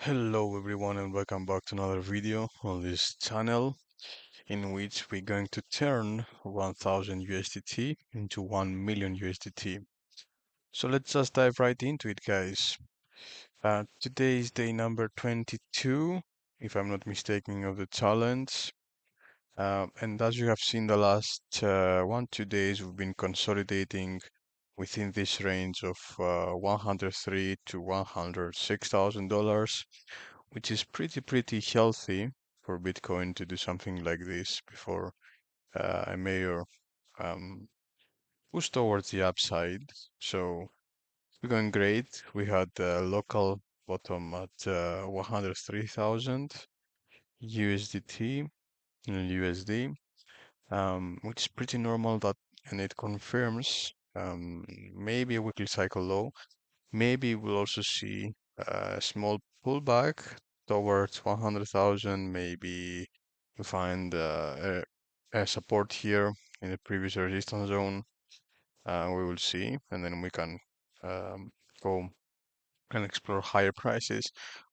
Hello everyone and welcome back to another video on this channel in which we're going to turn 1000 USDT into 1 million USDT. So let's just dive right into it, guys. Today is day number 22, if I'm not mistaken, of the challenge. And as you have seen the last 1-2 days, we've been consolidating within this range of 103 to $106,000, which is pretty healthy for Bitcoin to do something like this before a major um, push towards the upside. So we're going great. We had a local bottom at 103,000 USDT and USD, which is pretty normal that, and it confirms maybe a weekly cycle low. Maybe we'll also see a small pullback towards 100,000. Maybe you find a support here in the previous resistance zone. We will see, and then we can um, go and explore higher prices.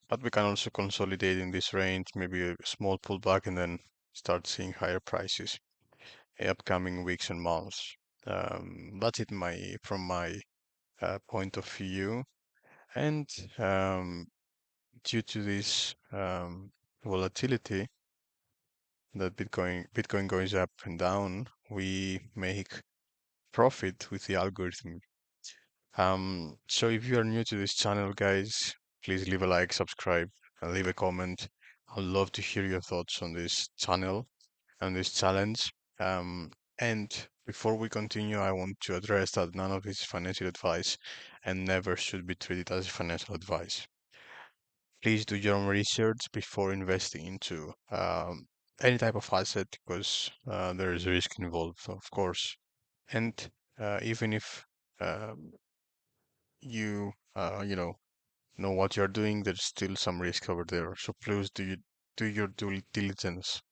But we can also consolidate in this range, maybe a small pullback, and then start seeing higher prices in upcoming weeks and months. That's it from my point of view. And due to this volatility that Bitcoin goes up and down, we make profit with the algorithm. So if you are new to this channel, guys, please leave a like, subscribe, and leave a comment. I'd love to hear your thoughts on this channel and this challenge. And before we continue, I want to address that none of this is financial advice and never should be treated as financial advice. Please do your own research before investing into any type of asset because there is risk involved, of course. And even if um, you know what you're doing, there's still some risk over there. So please do your due diligence.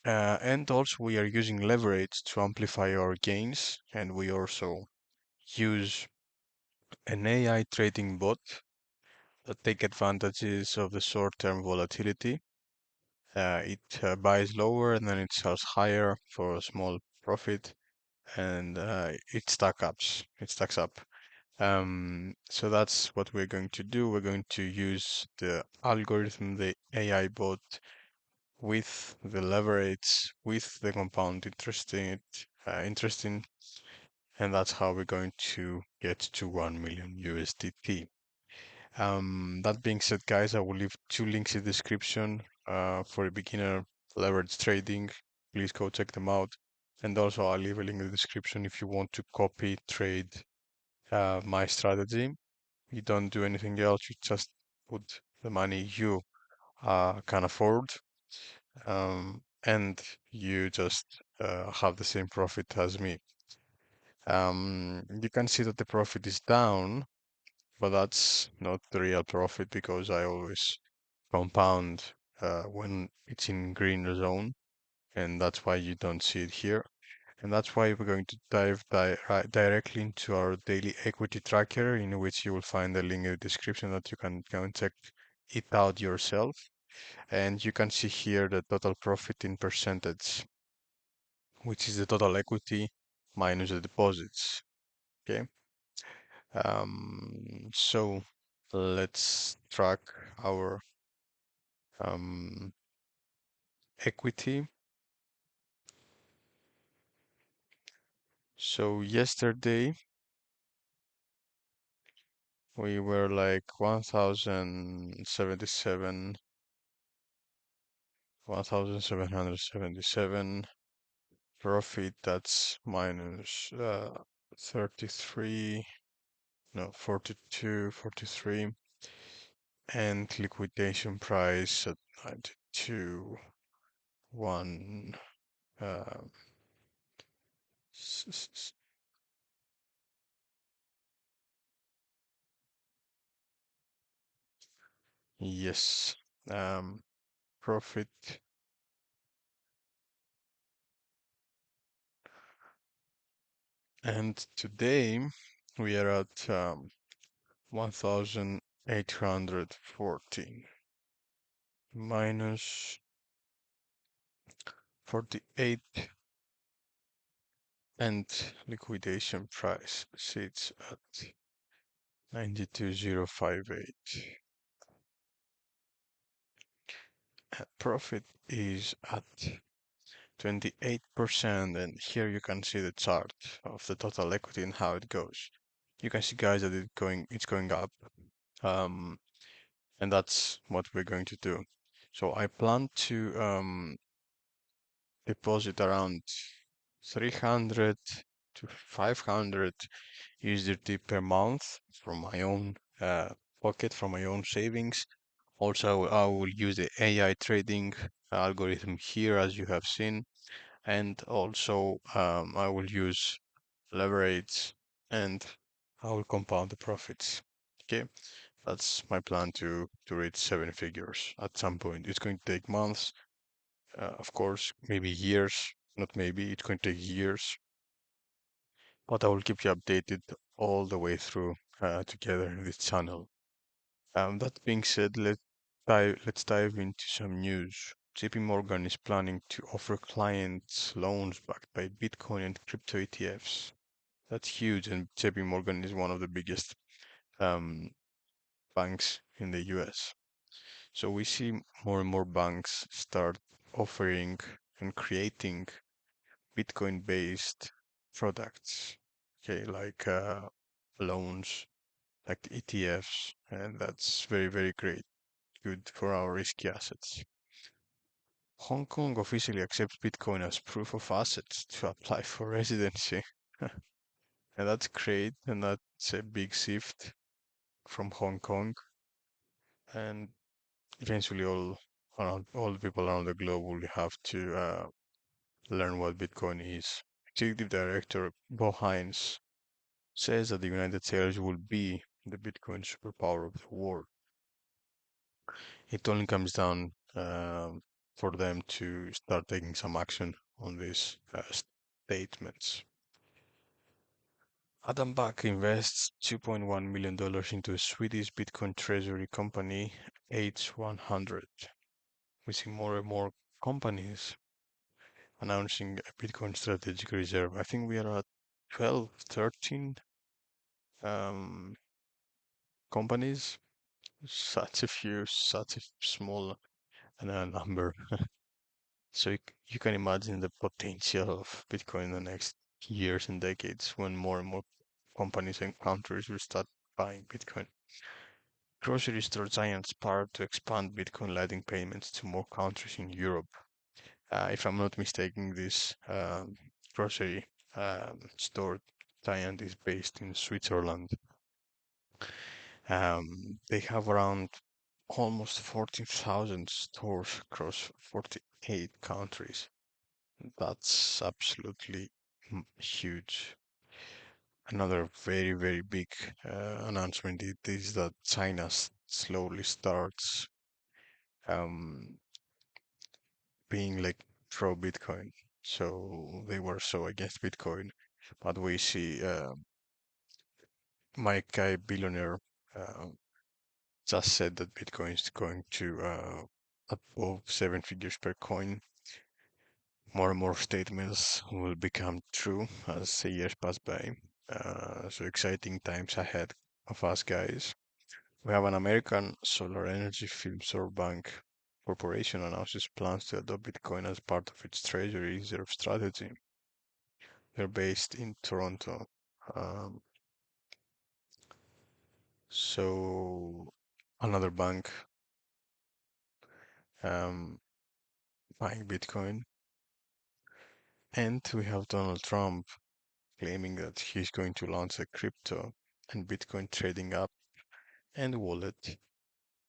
And also, we are using leverage to amplify our gains, and we also use an AI trading bot that take advantages of the short-term volatility. It buys lower and then it sells higher for a small profit, and it stacks up. So that's what we're going to do. We're going to use the algorithm, the AI bot, with the leverage, with the compound interesting, and that's how we're going to get to 1 million USDT. That being said, guys, I will leave two links in the description for a beginner leverage trading. Please go check them out. And also, I'll leave a link in the description if you want to copy trade my strategy. You don't do anything else, you just put the money you can afford, and you just have the same profit as me. You can see that the profit is down, but that's not the real profit because I always compound when it's in green zone, and that's why you don't see it here. And that's why we're going to dive directly into our daily equity tracker, in which you will find a link in the description that you can go and check it out yourself. And you can see here the total profit in percentage, which is the total equity minus the deposits. Okay. So let's track our um, equity. So yesterday we were like 1,777 profit. That's minus 33, no, 42, 43, and liquidation price at 92, 1. Uh, s- s- s- yes, profit. And today we are at 1,000. 814 minus 48, and liquidation price sits at 92,058. Profit is at 28%, and here you can see the chart of the total equity and how it goes. You can see, guys, that it's going up, and that's what we're going to do. So I plan to deposit around 300 to 500 USDT per month from my own pocket, from my own savings. Also, I will use the AI trading algorithm here, as you have seen, and also I will use leverage, and I will compound the profits. Okay, that's my plan to reach 7 figures at some point. It's going to take months, of course, maybe years. Not maybe, it's going to take years, but I will keep you updated all the way through together in this channel. That being said, let's dive into some news. JP Morgan is planning to offer clients loans backed by Bitcoin and crypto ETFs. That's huge, and JP Morgan is one of the biggest um, banks in the US. So we see more and more banks start offering and creating Bitcoin-based products, okay, like loans, like the ETFs, and that's very, very great, good for our risky assets. Hong Kong officially accepts Bitcoin as proof of assets to apply for residency. And that's great, and that's a big shift from Hong Kong. And eventually, all the people around the globe will have to learn what Bitcoin is. Executive Director Bo Hines says that the United States will be the Bitcoin superpower of the world. It only comes down for them to start taking some action on these statements. Adam Back invests $2.1 million into a Swedish Bitcoin treasury company, H100. We see more and more companies announcing a Bitcoin strategic reserve. I think we are at 12, 13 um, companies. Such a few, such a small number. So you can imagine the potential of Bitcoin in the next years and decades when more and more companies and countries will start buying Bitcoin. Grocery store giants powered to expand Bitcoin Lightning payments to more countries in Europe. If I'm not mistaken, this grocery store giant is based in Switzerland. They have around almost 14,000 stores across 48 countries. That's absolutely huge. Another very, very big announcement is that China slowly starts um, being like pro Bitcoin. So they were so against Bitcoin, but we see Mike Guy, billionaire, uh, just said that Bitcoin is going to above 7 figures per coin. More and more statements will become true as the years pass by. So exciting times ahead of us, guys. We have an American solar energy firm, SolarBank Corporation, announces plans to adopt Bitcoin as part of its treasury reserve strategy. They're based in Toronto. Um, so another bank um, buying Bitcoin. And we have Donald Trump claiming that he's going to launch a crypto and Bitcoin trading app and wallet.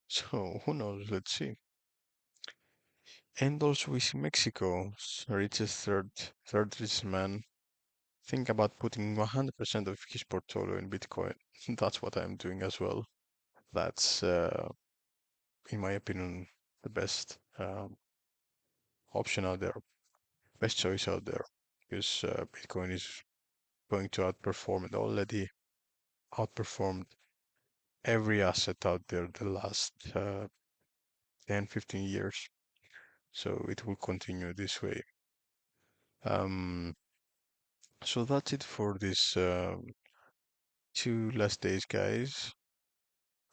So who knows? Let's see. And also we see Mexico's richest third richest man think about putting 100% of his portfolio in Bitcoin. That's what I'm doing as well. That's, in my opinion, the best option out there, best choice out there, because Bitcoin is going to outperform and already outperformed every asset out there the last 10, 15 years. So it will continue this way. Um, so that's it for this 2 last days, guys.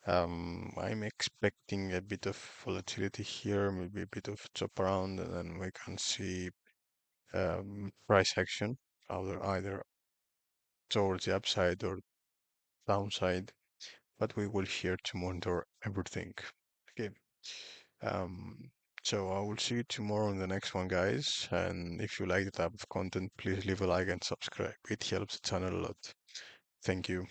I'm expecting a bit of volatility here, maybe a bit of chop around, and then we can see price action, either towards the upside or downside. But we will here to monitor everything. Okay. Um, so I will see you tomorrow in the next one, guys. And if you like the type of content, please leave a like and subscribe. It helps the channel a lot. Thank you.